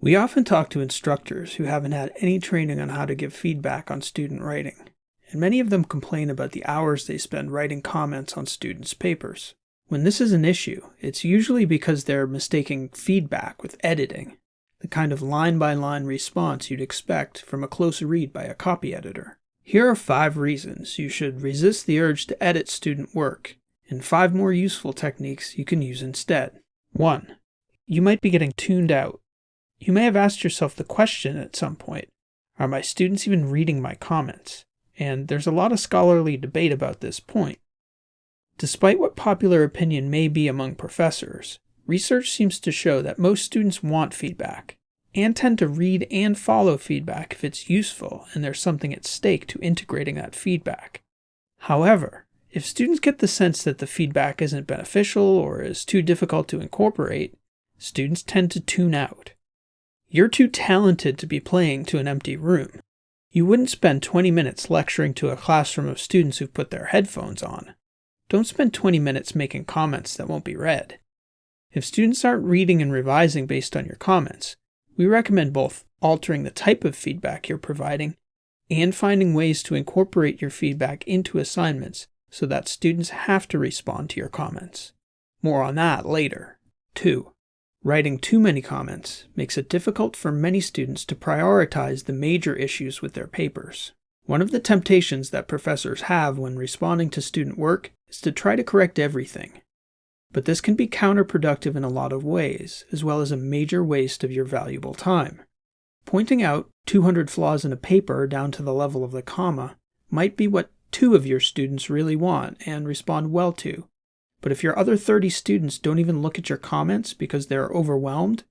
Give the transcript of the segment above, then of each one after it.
We often talk to instructors who haven't had any training on how to give feedback on student writing, and many of them complain about the hours they spend writing comments on students' papers. When this is an issue, it's usually because they're mistaking feedback with editing, the kind of line-by-line response you'd expect from a close read by a copy editor. Here are 5 reasons you should resist the urge to edit student work, and 5 more useful techniques you can use instead. 1. You might be getting tuned out. You may have asked yourself the question at some point, are my students even reading my comments? And there's a lot of scholarly debate about this point. Despite what popular opinion may be among professors, research seems to show that most students want feedback, and tend to read and follow feedback if it's useful and there's something at stake to integrating that feedback. However, if students get the sense that the feedback isn't beneficial or is too difficult to incorporate, students tend to tune out. You're too talented to be playing to an empty room. You wouldn't spend 20 minutes lecturing to a classroom of students who've put their headphones on. Don't spend 20 minutes making comments that won't be read. If students aren't reading and revising based on your comments, we recommend both altering the type of feedback you're providing and finding ways to incorporate your feedback into assignments so that students have to respond to your comments. More on that later. 2. Writing too many comments makes it difficult for many students to prioritize the major issues with their papers. One of the temptations that professors have when responding to student work is to try to correct everything. But this can be counterproductive in a lot of ways, as well as a major waste of your valuable time. Pointing out 200 flaws in a paper down to the level of the comma might be what 2 of your students really want and respond well to. But if your other 30 students don't even look at your comments because they're overwhelmed,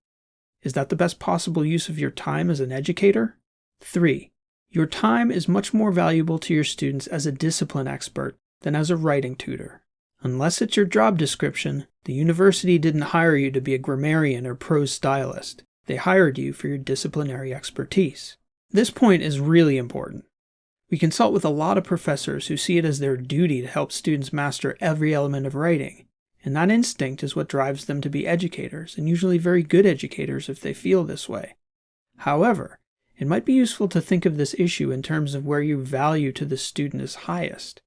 is that the best possible use of your time as an educator? 3. Your time is much more valuable to your students as a discipline expert than as a writing tutor. Unless it's your job description, the university didn't hire you to be a grammarian or prose stylist. They hired you for your disciplinary expertise. This point is really important. We consult with a lot of professors who see it as their duty to help students master every element of writing, and that instinct is what drives them to be educators, and usually very good educators if they feel this way. However, it might be useful to think of this issue in terms of where your value to the student is highest.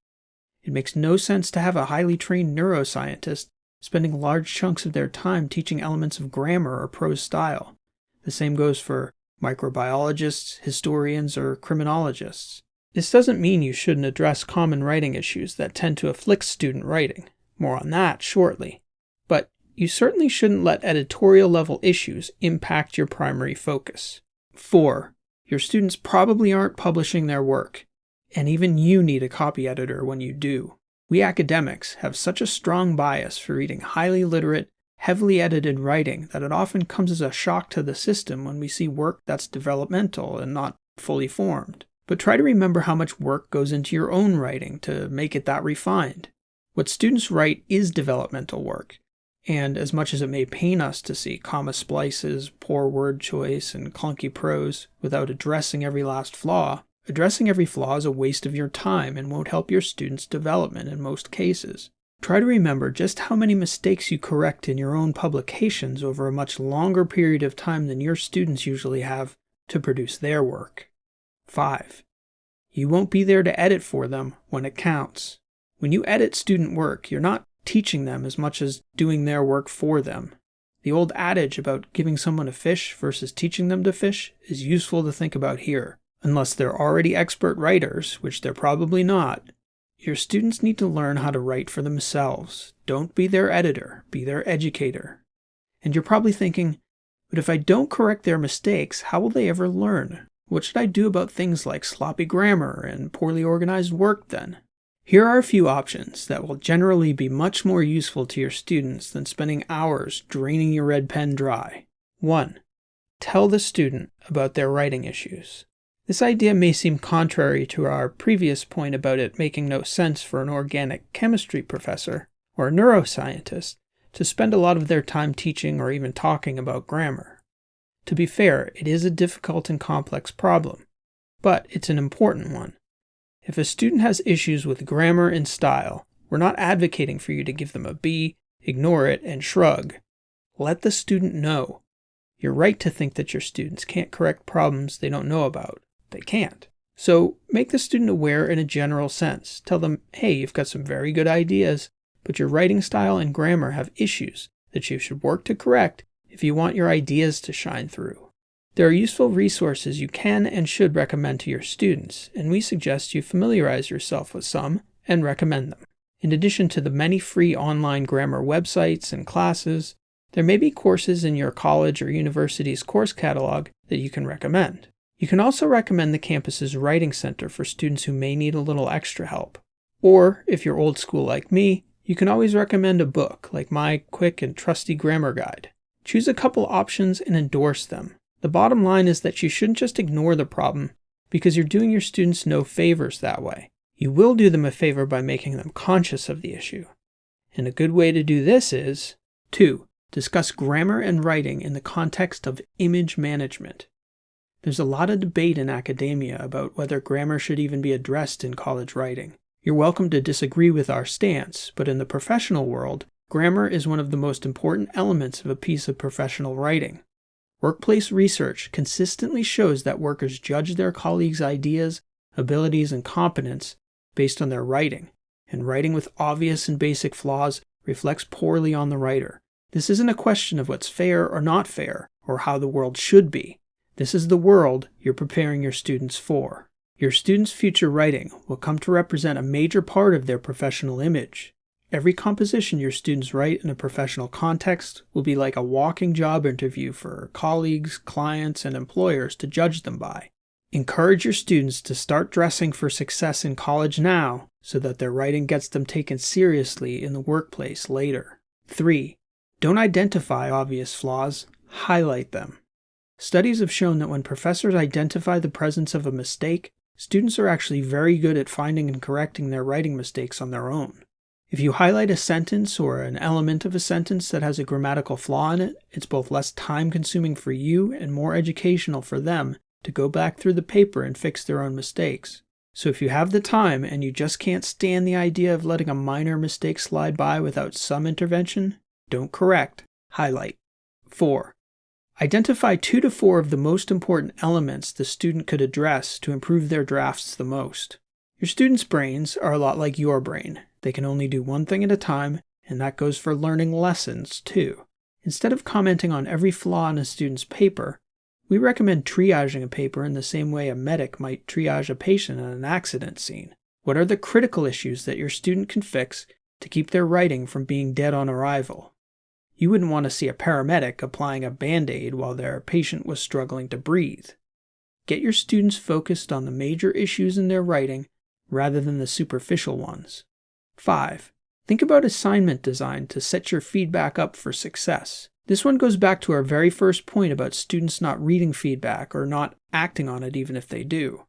It makes no sense to have a highly trained neuroscientist spending large chunks of their time teaching elements of grammar or prose style. The same goes for microbiologists, historians, or criminologists. This doesn't mean you shouldn't address common writing issues that tend to afflict student writing. More on that shortly. But you certainly shouldn't let editorial-level issues impact your primary focus. 4. Your students probably aren't publishing their work, and even you need a copy editor when you do. We academics have such a strong bias for reading highly literate, heavily edited writing that it often comes as a shock to the system when we see work that's developmental and not fully formed. But try to remember how much work goes into your own writing to make it that refined. What students write is developmental work, and as much as it may pain us to see comma splices, poor word choice, and clunky prose without addressing every last flaw, addressing every flaw is a waste of your time and won't help your students' development in most cases. Try to remember just how many mistakes you correct in your own publications over a much longer period of time than your students usually have to produce their work. 5. You won't be there to edit for them when it counts. When you edit student work, you're not teaching them as much as doing their work for them. The old adage about giving someone a fish versus teaching them to fish is useful to think about here. Unless they're already expert writers, which they're probably not, your students need to learn how to write for themselves. Don't be their editor, be their educator. And you're probably thinking, but if I don't correct their mistakes, how will they ever learn? What should I do about things like sloppy grammar and poorly organized work then? Here are a few options that will generally be much more useful to your students than spending hours draining your red pen dry. 1. Tell the student about their writing issues. This idea may seem contrary to our previous point about it making no sense for an organic chemistry professor or a neuroscientist to spend a lot of their time teaching or even talking about grammar. To be fair, it is a difficult and complex problem, but it's an important one. If a student has issues with grammar and style, we're not advocating for you to give them a B, ignore it, and shrug. Let the student know. You're right to think that your students can't correct problems they don't know about. They can't. So make the student aware in a general sense. Tell them, hey, you've got some very good ideas, but your writing style and grammar have issues that you should work to correct if you want your ideas to shine through. There are useful resources you can and should recommend to your students, and we suggest you familiarize yourself with some and recommend them. In addition to the many free online grammar websites and classes, there may be courses in your college or university's course catalog that you can recommend. You can also recommend the campus's Writing Center for students who may need a little extra help. Or, if you're old school like me, you can always recommend a book like my quick and trusty grammar guide. Choose a couple options and endorse them. The bottom line is that you shouldn't just ignore the problem because you're doing your students no favors that way. You will do them a favor by making them conscious of the issue. And a good way to do this is 2. Discuss grammar and writing in the context of image management. There's a lot of debate in academia about whether grammar should even be addressed in college writing. You're welcome to disagree with our stance, but in the professional world, grammar is one of the most important elements of a piece of professional writing. Workplace research consistently shows that workers judge their colleagues' ideas, abilities, and competence based on their writing, and writing with obvious and basic flaws reflects poorly on the writer. This isn't a question of what's fair or not fair, or how the world should be. This is the world you're preparing your students for. Your students' future writing will come to represent a major part of their professional image. Every composition your students write in a professional context will be like a walking job interview for colleagues, clients, and employers to judge them by. Encourage your students to start dressing for success in college now so that their writing gets them taken seriously in the workplace later. 3. Don't identify obvious flaws, highlight them. Studies have shown that when professors identify the presence of a mistake, students are actually very good at finding and correcting their writing mistakes on their own. If you highlight a sentence or an element of a sentence that has a grammatical flaw in it, it's both less time-consuming for you and more educational for them to go back through the paper and fix their own mistakes. So if you have the time and you just can't stand the idea of letting a minor mistake slide by without some intervention, don't correct, highlight. 4. Identify 2 to 4 of the most important elements the student could address to improve their drafts the most. Your students' brains are a lot like your brain. They can only do one thing at a time, and that goes for learning lessons too. Instead of commenting on every flaw in a student's paper, we recommend triaging a paper in the same way a medic might triage a patient in an accident scene. What are the critical issues that your student can fix to keep their writing from being dead on arrival? You wouldn't want to see a paramedic applying a Band-Aid while their patient was struggling to breathe. Get your students focused on the major issues in their writing rather than the superficial ones. 5. Think about assignment design to set your feedback up for success. This one goes back to our very first point about students not reading feedback or not acting on it even if they do.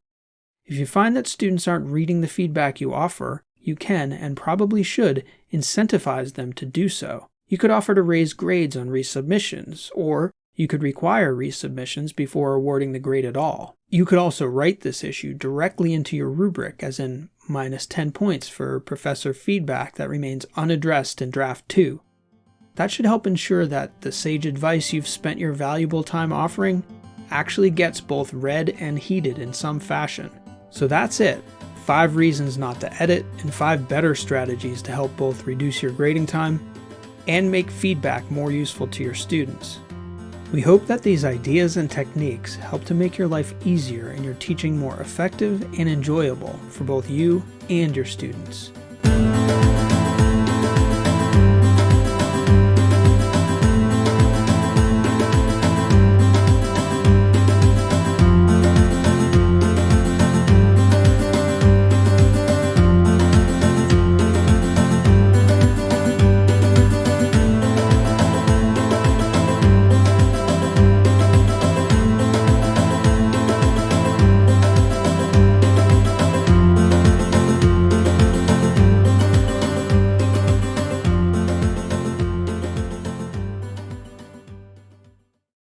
If you find that students aren't reading the feedback you offer, you can, and probably should, incentivize them to do so. You could offer to raise grades on resubmissions, or you could require resubmissions before awarding the grade at all. You could also write this issue directly into your rubric, as in minus 10 points for professor feedback that remains unaddressed in draft 2. That should help ensure that the sage advice you've spent your valuable time offering actually gets both read and heeded in some fashion. So that's it. 5 reasons not to edit, and 5 better strategies to help both reduce your grading time and make feedback more useful to your students. We hope that these ideas and techniques help to make your life easier and your teaching more effective and enjoyable for both you and your students.